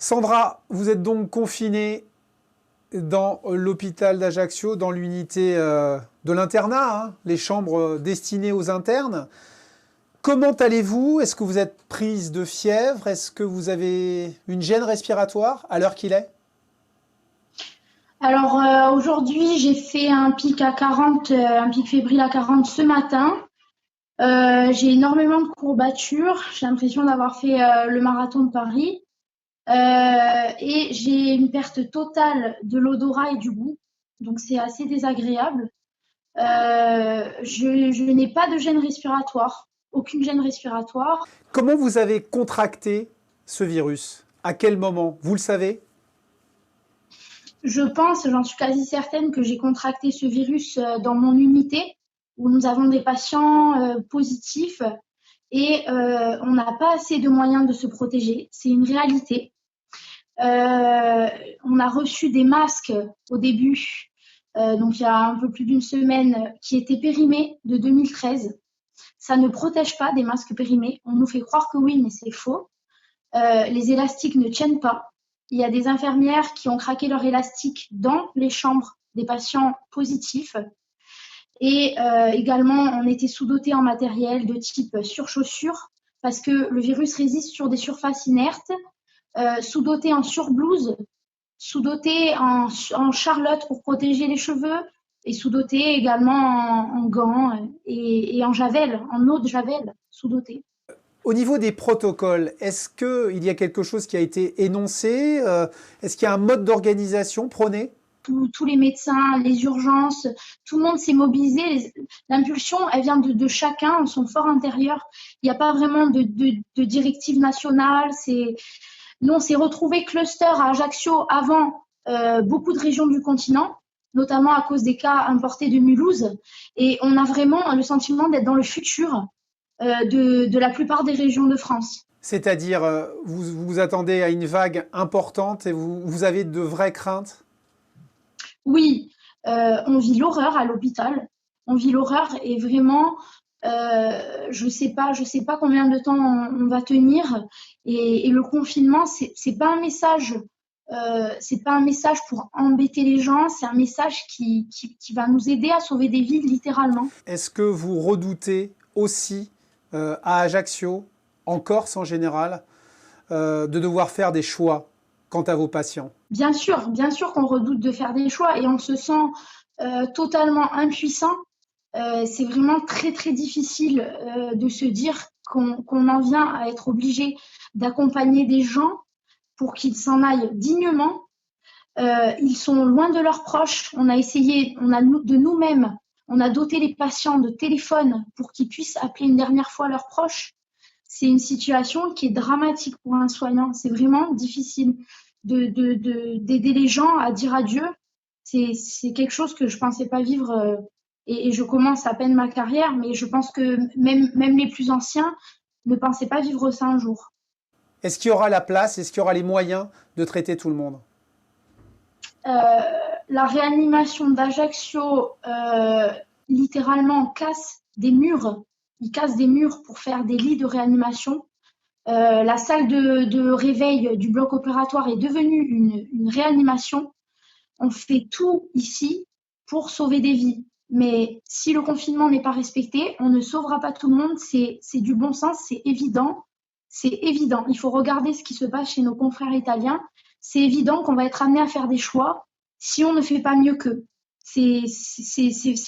Sandra, vous êtes donc confinée dans l'hôpital d'Ajaccio, dans l'unité de l'internat, hein, les chambres destinées aux internes. Comment allez-vous? Est-ce que vous êtes prise de fièvre? Est-ce que vous avez une gêne respiratoire à l'heure qu'il est? Alors aujourd'hui, j'ai fait un pic à 40, un pic fébrile à 40 ce matin. J'ai énormément de courbatures. J'ai l'impression d'avoir fait le marathon de Paris. Et j'ai une perte totale de l'odorat et du goût. Donc c'est assez désagréable. Je n'ai pas de gêne respiratoire, aucune gêne respiratoire. Comment vous avez contracté ce virus? À quel moment? Vous le savez? Je pense, j'en suis quasi certaine, que j'ai contracté ce virus dans mon unité où nous avons des patients positifs et on n'a pas assez de moyens de se protéger. C'est une réalité. On a reçu des masques au début, donc il y a un peu plus d'une semaine, qui étaient périmés de 2013. Ça ne protège pas des masques périmés. On nous fait croire que oui, mais c'est faux. Les élastiques ne tiennent pas. Il y a des infirmières qui ont craqué leur élastique dans les chambres des patients positifs. Et également, on était sous-doté en matériel de type surchaussures parce que le virus résiste sur des surfaces inertes, sous-doté en surblouse, sous-doté en charlotte pour protéger les cheveux et sous-doté également en gants et en javel, en eau de javel, sous-doté. Au niveau des protocoles, est-ce qu'il y a quelque chose qui a été énoncé? Est-ce qu'il y a un mode d'organisation prôné? Tous les médecins, les urgences, tout le monde s'est mobilisé. L'impulsion, elle vient de chacun, en son fort intérieur. Il n'y a pas vraiment de directive nationale. Nous, on s'est retrouvés cluster à Ajaccio avant beaucoup de régions du continent, notamment à cause des cas importés de Mulhouse. Et on a vraiment le sentiment d'être dans le futur de la plupart des régions de France. C'est-à-dire, vous vous attendez à une vague importante et vous avez de vraies craintes? Oui, on vit l'horreur à l'hôpital. On vit l'horreur et vraiment, je sais pas combien de temps on va tenir. Et le confinement, c'est pas un message, c'est pas un message pour embêter les gens. C'est un message qui va nous aider à sauver des vies littéralement. Est-ce que vous redoutez aussi à Ajaccio, en Corse en général, de devoir faire des choix quant à vos patients? Bien sûr qu'on redoute de faire des choix et on se sent totalement impuissant. C'est vraiment très très difficile de se dire qu'on en vient à être obligé d'accompagner des gens pour qu'ils s'en aillent dignement. Ils sont loin de leurs proches. On a essayé, on a de nous-mêmes, on a doté les patients de téléphones pour qu'ils puissent appeler une dernière fois leurs proches. C'est une situation qui est dramatique pour un soignant. C'est vraiment difficile d'aider les gens à dire adieu. C'est quelque chose que je ne pensais pas vivre et je commence à peine ma carrière, mais je pense que même les plus anciens ne pensaient pas vivre ça un jour. Est-ce qu'il y aura la place, est-ce qu'il y aura les moyens de traiter tout le monde? Euh, la réanimation d'Ajaccio, littéralement, casse des murs. Ils cassent des murs pour faire des lits de réanimation. La salle de réveil du bloc opératoire est devenue une réanimation. On fait tout ici pour sauver des vies. Mais si le confinement n'est pas respecté, on ne sauvera pas tout le monde. C'est du bon sens, c'est évident. C'est évident. Il faut regarder ce qui se passe chez nos confrères italiens. C'est évident qu'on va être amené à faire des choix si on ne fait pas mieux qu'eux. C'est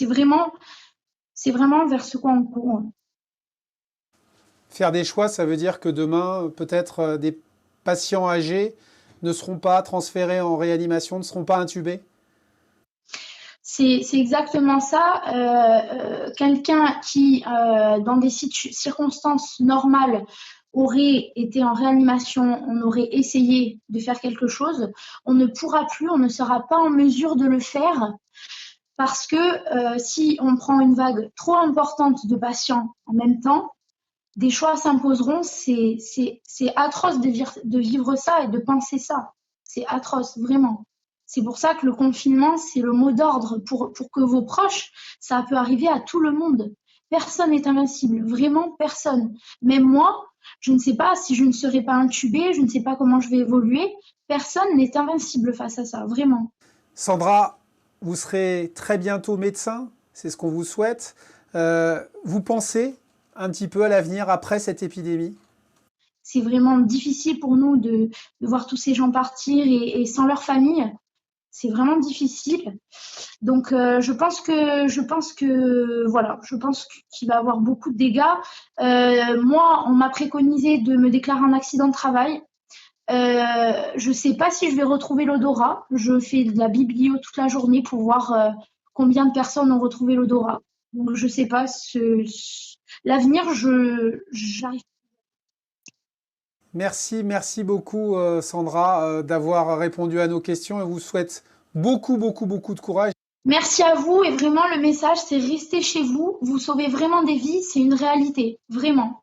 vraiment vers ce quoi on court. Faire des choix, ça veut dire que demain, peut-être des patients âgés ne seront pas transférés en réanimation, ne seront pas intubés? C'est exactement ça. Quelqu'un qui, dans des circonstances normales, aurait été en réanimation, on aurait essayé de faire quelque chose. On ne pourra plus, on ne sera pas en mesure de le faire parce que si on prend une vague trop importante de patients en même temps, des choix s'imposeront. C'est atroce de vivre ça et de penser ça. C'est atroce, vraiment. C'est pour ça que le confinement, c'est le mot d'ordre pour que vos proches, ça peut arriver à tout le monde. Personne n'est invincible, vraiment personne. Même moi, Je ne sais pas si je ne serai pas intubée, je ne sais pas comment je vais évoluer. Personne n'est invincible face à ça, vraiment. Sandra, vous serez très bientôt médecin, c'est ce qu'on vous souhaite. Vous pensez un petit peu à l'avenir après cette épidémie? C'est vraiment difficile pour nous de voir tous ces gens partir et sans leur famille. C'est vraiment difficile. Donc je pense qu'il va y avoir beaucoup de dégâts. Moi, on m'a préconisé de me déclarer en accident de travail. Je ne sais pas si je vais retrouver l'odorat. Je fais de la biblio toute la journée pour voir combien de personnes ont retrouvé l'odorat. Donc je ne sais pas. L'avenir, j'arrive. Merci beaucoup Sandra d'avoir répondu à nos questions et vous souhaite beaucoup de courage. Merci à vous et vraiment le message c'est restez chez vous. Vous sauvez vraiment des vies, c'est une réalité, vraiment.